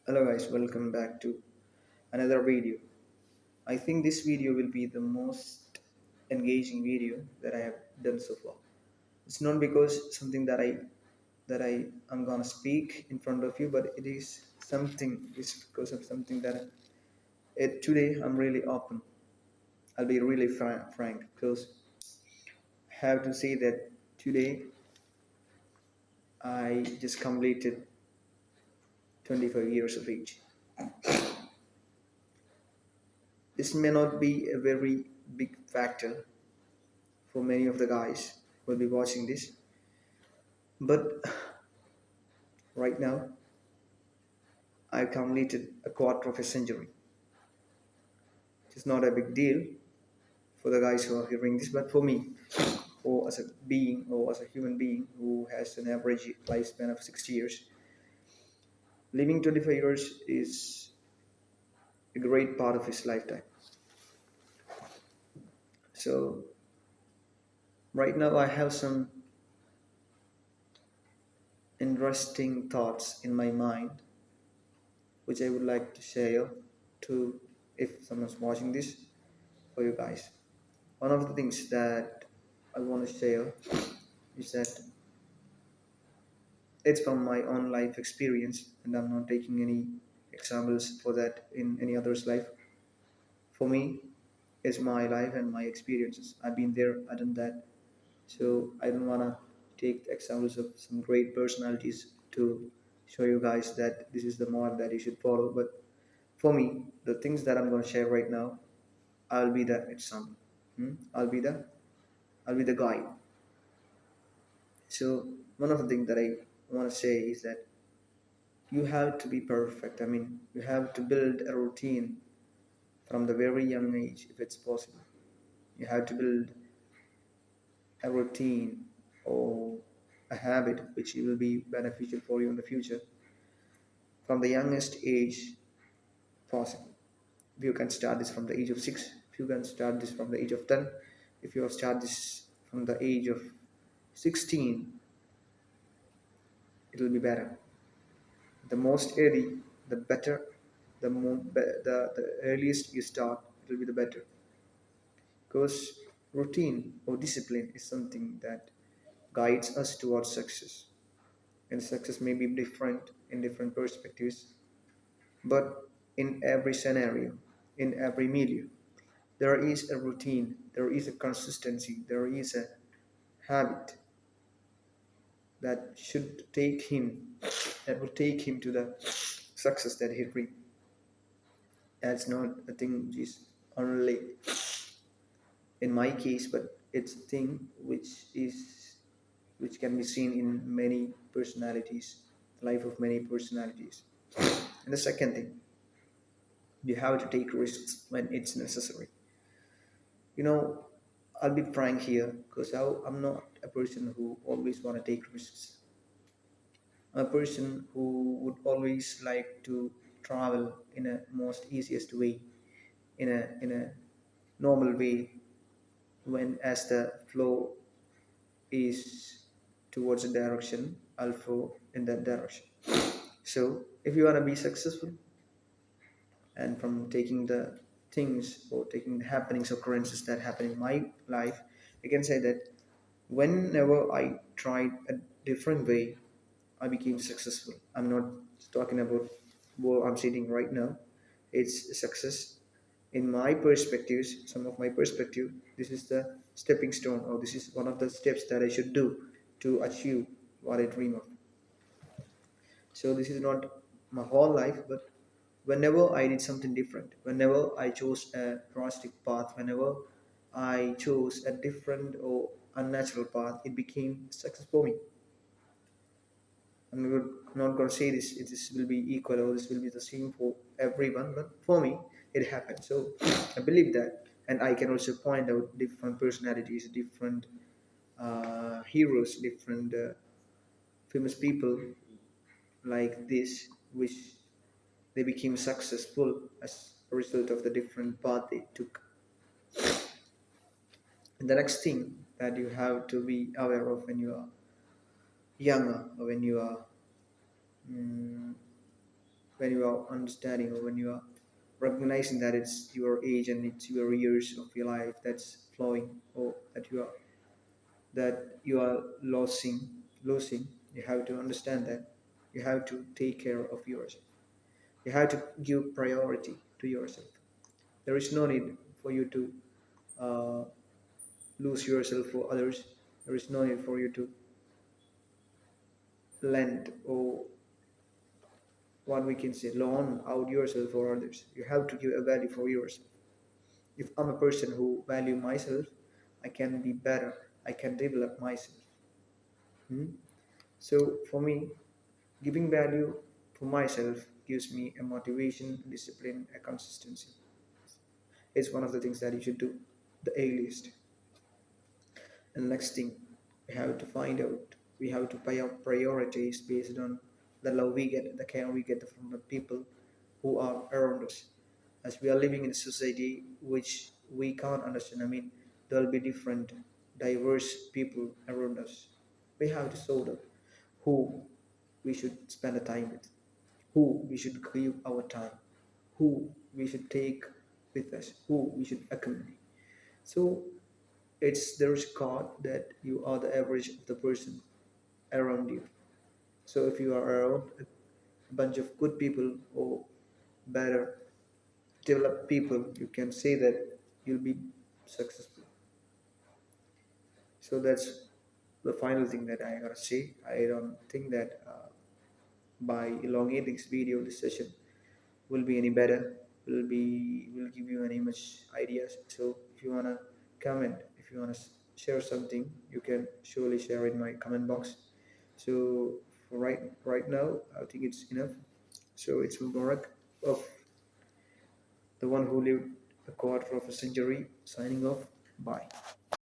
Hello guys, welcome back to another video. I think this video will be the most engaging video that I have done so far. It's not because something that I am gonna speak in front of you, but it is something. It's because of something that today I'm really open. I'll be really frank because I have to say that today I just completed 25 years of age. This may not be a very big factor for many of the guys who will be watching this. But right now, I completed a quarter of a century. It's not a big deal for the guys who are hearing this, but for me, or as a being, or as a human being who has an average lifespan of 60 years, living 25 years is a great part of his lifetime. So, right now, I have some interesting thoughts in my mind, which I would like to share to if someone's watching this for you guys. One of the things that I want to share is that it's from my own life experience, and I'm not taking any examples for that in any other's life. For me, it's my life and my experiences. I've been there, I've done that. So I don't want to take examples of some great personalities to show you guys that this is the model that you should follow. But for me, the things that I'm going to share right now, I'll be the example. I'll be the guide. So one of the things that I want to say is that you have to be perfect. I mean, you have to build a routine from the very young age if it's possible. You have to build a routine or a habit which will be beneficial for you in the future from the youngest age possible. If you can start this from the age of 6, if you can start this from the age of 10, if you start this from the age of 16, it will be better. The most early, the better. The earliest you start, it will be the better. Because routine or discipline is something that guides us towards success. And success may be different in different perspectives, but in every scenario, in every milieu, there is a routine, there is a consistency, there is a habit that should take him, that will take him to the success that he dreams. That's not a thing which is only in my case, but it's a thing which can be seen in many personalities, life of many personalities. And the second thing, you have to take risks when it's necessary. You know, I'll be frank here because I'm not a person who always want to take risks. I'm a person who would always like to travel in a most easiest way, in a normal way, when as the flow is towards a direction, I'll flow in that direction. So if you want to be successful, and from taking the things or taking the happenings, occurrences that happen in my life, I can say that whenever I tried a different way, I became successful. I'm not talking about where I'm sitting right now. It's success in my perspectives, some of my perspective. This is the stepping stone, or this is one of the steps that I should do to achieve what I dream of. So this is not my whole life, but whenever I did something different, whenever I chose a drastic path, whenever I chose a different or unnatural path, it became success for me. I'm not going to say this will be equal or this will be the same for everyone, but for me, it happened. So I believe that, and I can also point out different personalities, different heroes, different famous people like this, which they became successful as a result of the different path they took. And the next thing that you have to be aware of when you are younger or when you are mm, when you are understanding, or when you are recognizing that it's your age and it's your years of your life that's flowing, or that you are losing. You have to understand that you have to take care of yourself. You have to give priority to yourself. There is no need for you to uh, lose yourself for others. There is no need for you to lend, or what we can say, loan out yourself for others. You have to give a value for yourself. If I'm a person who value myself, I can be better. I can develop myself. Hmm? So for me, giving value to myself gives me a motivation, discipline, a consistency. It's one of the things that you should do. The A list. And next thing, we have to find out, we have to pay our priorities based on the love we get, the care we get from the people who are around us. As we are living in a society which we can't understand, I mean, there'll be different, diverse people around us. We have to sort out who we should spend the time with, who we should give our time, who we should take with us, who we should accompany. So it's the record that you are the average of the person around you. So if you are around a bunch of good people, or better developed people, you can say that you'll be successful. So that's the final thing that I gotta say. I don't think that by elongating this video, this session will be any better, will give you any much ideas. So if you wanna comment, if you wanna share something, you can surely share in my comment box. So for right now, I think it's enough. So it's Mubarak, of the one who lived a quarter of a century, signing off. Bye.